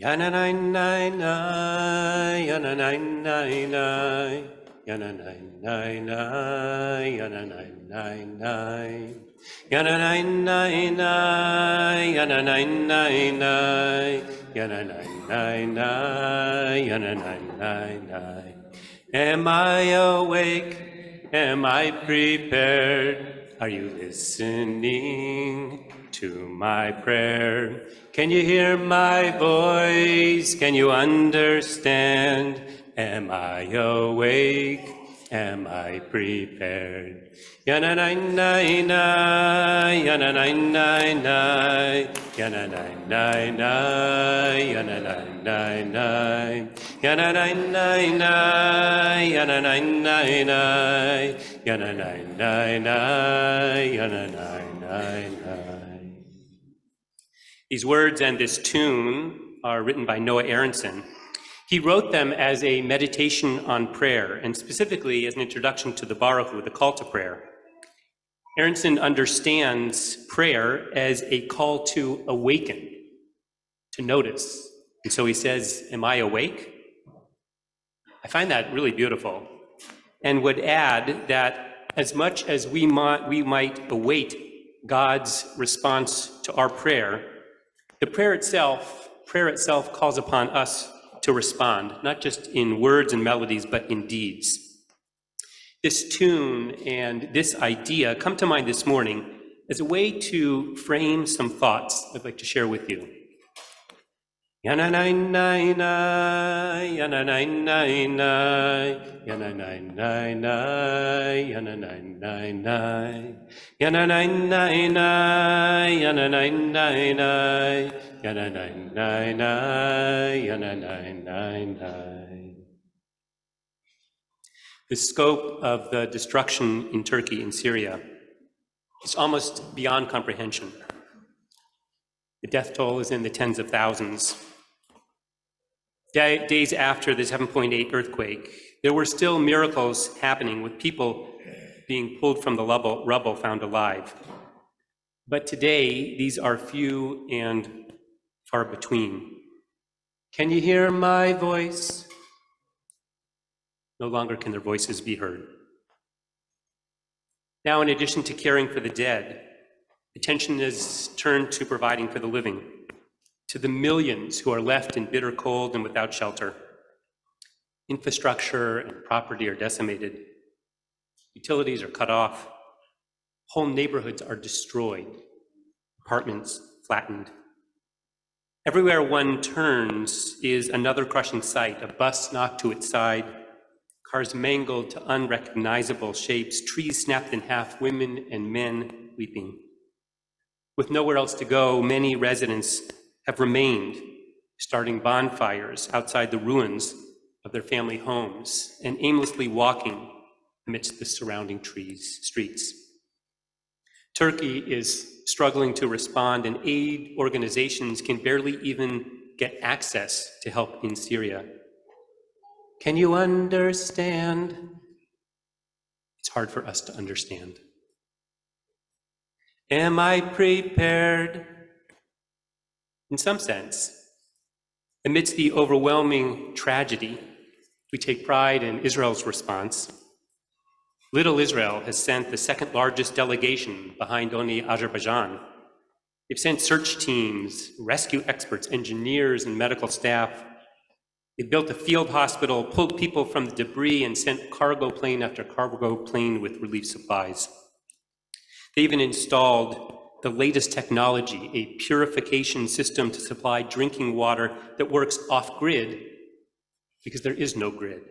Yananainai, yananainai, yananainai, yananainai, yananainai, yananainai, yananainai, yananainai. Am I awake? Am I prepared? Are you listening to my prayer? Can you hear my voice? Can you understand? Am I awake? Am I prepared? Yananainai, yananainai, yananainai, yananainai, yananainai, yananainai, yananainai, yananainai. These words and this tune are written by Noah Aronson. He wrote them as a meditation on prayer, and specifically as an introduction to the Baruch Hu, the call to prayer. Aronson understands prayer as a call to awaken, to notice. And so he says, am I awake? I find that really beautiful, and would add that as much as we might await God's response to our prayer, the prayer itself calls upon us to respond, not just in words and melodies, but in deeds. This tune and this idea come to mind this morning as a way to frame some thoughts I'd like to share with you. Yananainai, yananainai, yananainai, yananainai, yananainai, yananainai, yananainai, yananainai. The scope of the destruction in Turkey and Syria is almost beyond comprehension. The death toll is in the tens of thousands. Days after the 7.8 earthquake, there were still miracles happening with people being pulled from the rubble found alive. But today, these are few and far between. Can you hear my voice? No longer can their voices be heard. Now, in addition to caring for the dead, attention is turned to providing for the living, to the millions who are left in bitter cold and without shelter. Infrastructure and property are decimated. Utilities are cut off. Whole neighborhoods are destroyed. Apartments flattened. Everywhere one turns is another crushing sight: a bus knocked to its side, cars mangled to unrecognizable shapes, trees snapped in half, women and men weeping. With nowhere else to go, many residents have remained, starting bonfires outside the ruins of their family homes and aimlessly walking amidst the surrounding streets. Turkey is struggling to respond, and aid organizations can barely even get access to help in Syria. Can you understand? It's hard for us to understand. Am I prepared? In some sense, amidst the overwhelming tragedy, we take pride in Israel's response. Little Israel has sent the second largest delegation behind only Azerbaijan. They've sent search teams, rescue experts, engineers, and medical staff. They built a field hospital, pulled people from the debris, and sent cargo plane after cargo plane with relief supplies. They even installed the latest technology, a purification system to supply drinking water that works off-grid because there is no grid.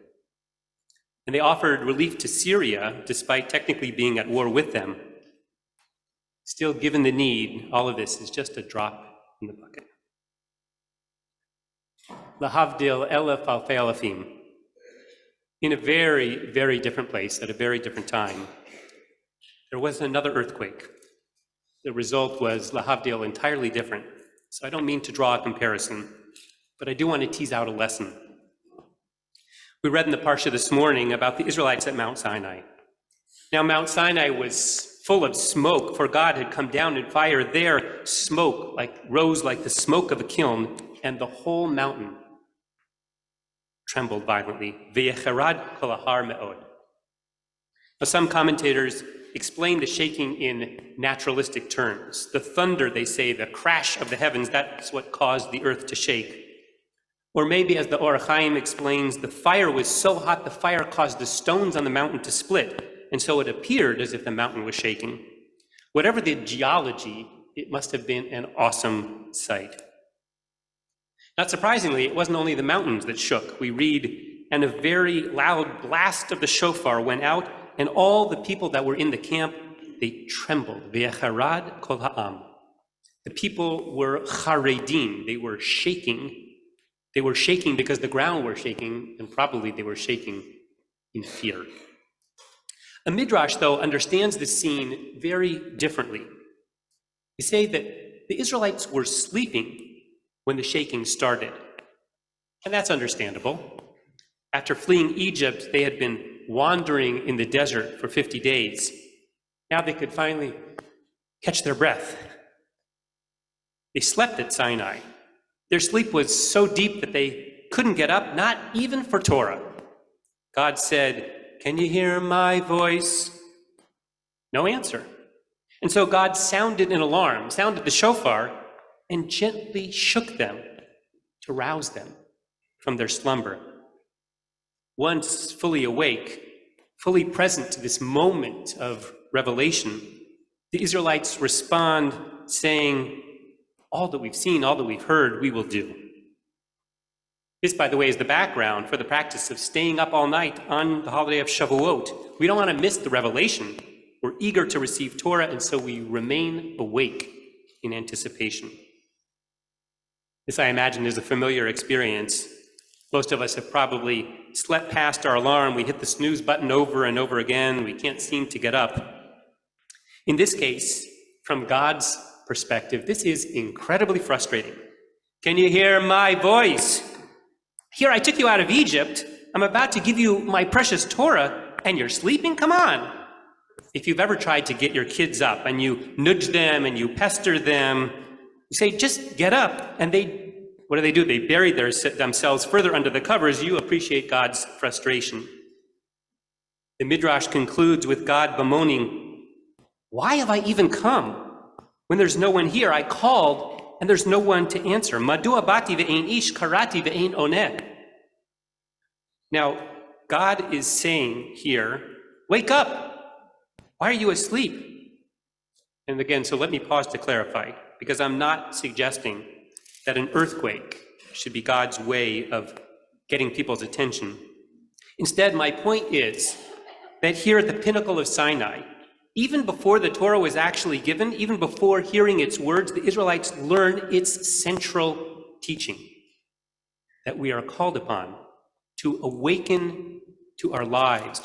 And they offered relief to Syria despite technically being at war with them. Still, given the need, all of this is just a drop in the bucket. Lahavdil elef alfei alafim. In a very, very different place at a very different time, there was another earthquake. The result was, lahavdil, entirely different. So I don't mean to draw a comparison, but I do want to tease out a lesson. We read in the Parsha this morning about the Israelites at Mount Sinai. Now, Mount Sinai was full of smoke, for God had come down in fire. There, smoke rose like the smoke of a kiln, and the whole mountain trembled violently. V'yecherad kol hahar me'od. Now, some commentators explain the shaking in naturalistic terms. The thunder, they say, the crash of the heavens, that's what caused the earth to shake. Or maybe, as the Or HaChaim explains, the fire was so hot the fire caused the stones on the mountain to split, and so it appeared as if the mountain was shaking. Whatever the geology, it must have been an awesome sight. Not surprisingly, it wasn't only the mountains that shook. We read, and a very loud blast of the shofar went out, and all the people that were in the camp, they trembled. V'yecharad kol ha'am. The people were charedim. They were shaking. They were shaking because the ground were shaking, and probably they were shaking in fear. A midrash, though, understands the scene very differently. They say that the Israelites were sleeping when the shaking started. And that's understandable. After fleeing Egypt, they had been wandering in the desert for 50 days. Now they could finally catch their breath. They slept at Sinai. Their sleep was so deep that they couldn't get up, not even for Torah. God said, "Can you hear my voice?" No answer. And so God sounded an alarm, sounded the shofar, and gently shook them to rouse them from their slumber. Once fully awake, fully present to this moment of revelation, the Israelites respond saying, "All that we've seen, all that we've heard, we will do." This, by the way, is the background for the practice of staying up all night on the holiday of Shavuot. We don't want to miss the revelation. We're eager to receive Torah, and so we remain awake in anticipation. This, I imagine, is a familiar experience. Most of us have probably slept past our alarm. We hit the snooze button over and over again. We can't seem to get up. In this case, from God's perspective, this is incredibly frustrating. Can you hear my voice? Here, I took you out of Egypt. I'm about to give you my precious Torah, and you're sleeping? Come on. If you've ever tried to get your kids up and you nudge them and you pester them, you say, "Just get up." And what do? They bury themselves further under the covers. You appreciate God's frustration. The Midrash concludes with God bemoaning, "Why have I even come? When there's no one here, I called and there's no one to answer. Madua bati ve'ein ish karati ve'ein oneh." Now, God is saying here, wake up. Why are you asleep? And again, so let me pause to clarify, because I'm not suggesting that an earthquake should be God's way of getting people's attention. Instead, my point is that here at the pinnacle of Sinai, even before the Torah was actually given, even before hearing its words, the Israelites learned its central teaching, that we are called upon to awaken our lives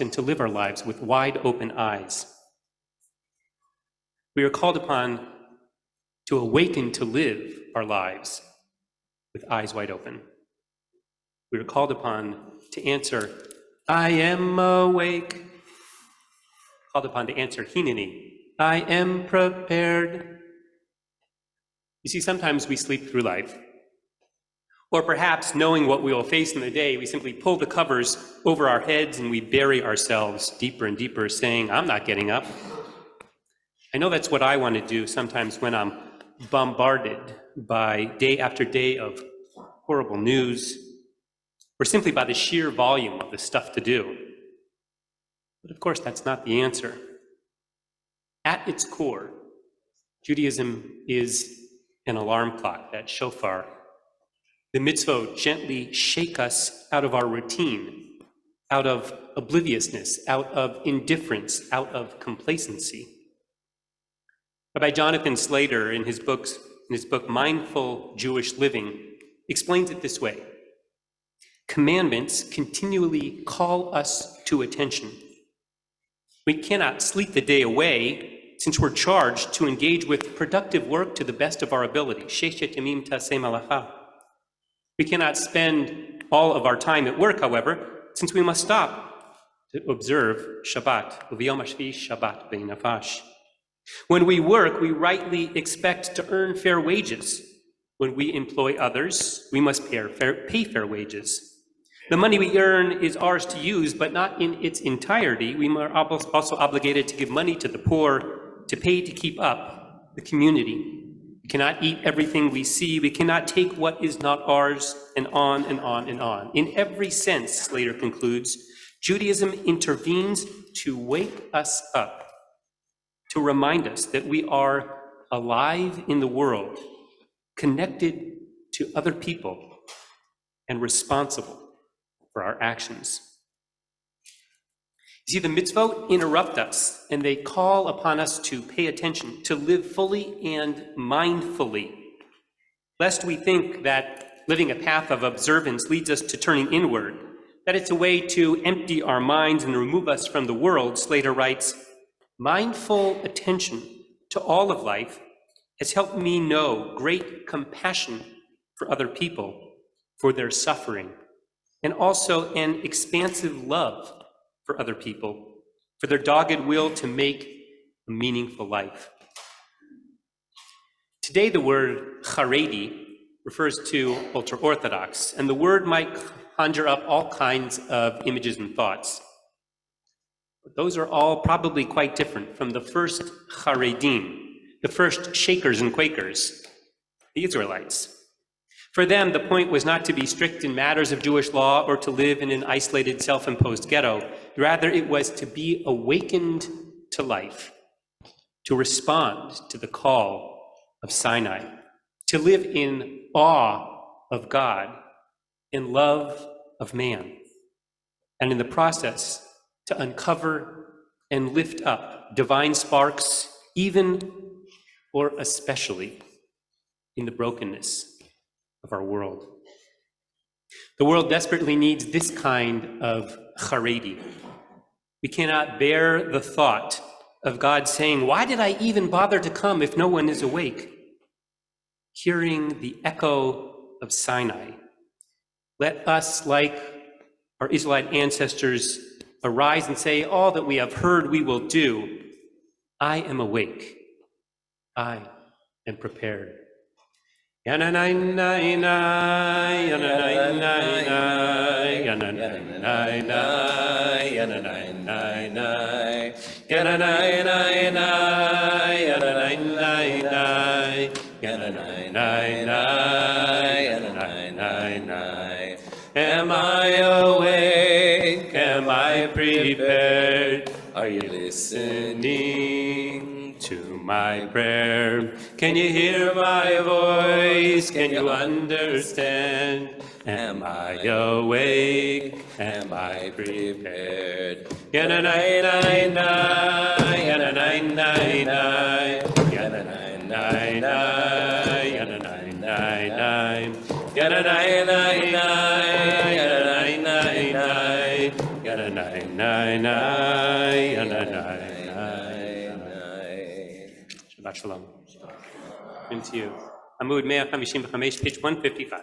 and to live our lives with wide open eyes. We are called upon to awaken to live our lives with eyes wide open. We are called upon to answer, "I am awake." Called upon to answer, "Hineni, I am prepared." You see, sometimes we sleep through life. Or perhaps, knowing what we will face in the day, we simply pull the covers over our heads and we bury ourselves deeper and deeper, saying, "I'm not getting up." I know that's what I want to do sometimes when I'm bombarded by day after day of horrible news, or simply by the sheer volume of the stuff to do. But of course, that's not the answer. At its core, Judaism is an alarm clock, that shofar. The mitzvot gently shake us out of our routine, out of obliviousness, out of indifference, out of complacency. Rabbi Jonathan Slater, in his book Mindful Jewish Living, explains it this way: commandments continually call us to attention. We cannot sleep the day away, since we're charged to engage with productive work to the best of our ability. Sheshet yamim taseh malacha. We cannot spend all of our time at work, however, since we must stop to observe Shabbat. Uv'yom hashvi'i Shabbat be'nafash. When we work, we rightly expect to earn fair wages. When we employ others, we must pay fair wages. The money we earn is ours to use, but not in its entirety. We are also obligated to give money to the poor, to pay to keep up the community. We cannot eat everything we see. We cannot take what is not ours, and on and on and on. In every sense, Slater concludes, Judaism intervenes to wake us up, to remind us that we are alive in the world, connected to other people, and responsible for our actions. You see, the mitzvot interrupt us, and they call upon us to pay attention, to live fully and mindfully, lest we think that living a path of observance leads us to turning inward, that it's a way to empty our minds and remove us from the world. Slater writes, mindful attention to all of life has helped me know great compassion for other people, for their suffering, and also an expansive love for other people, for their dogged will to make a meaningful life. Today, the word Haredi refers to ultra-Orthodox, and the word might conjure up all kinds of images and thoughts. But those are all probably quite different from the first Haredim, the first Shakers and Quakers, the Israelites. For them, the point was not to be strict in matters of Jewish law or to live in an isolated, self-imposed ghetto. Rather, it was to be awakened to life, to respond to the call of Sinai, to live in awe of God, in love of man, and in the process, to uncover and lift up divine sparks, even or especially in the brokenness of our world. The world desperately needs this kind of Haredi. We cannot bear the thought of God saying, "Why did I even bother to come if no one is awake?" Hearing the echo of Sinai, let us, like our Israelite ancestors, arise and say, "All that we have heard we will do. I am awake. I am prepared." Am I awake? Am I prepared? Are you listening to my prayer? Can you hear my voice? Can you understand? Am I awake? Am I prepared? Shabbat Shalom. Into you. Amud 155, page 155.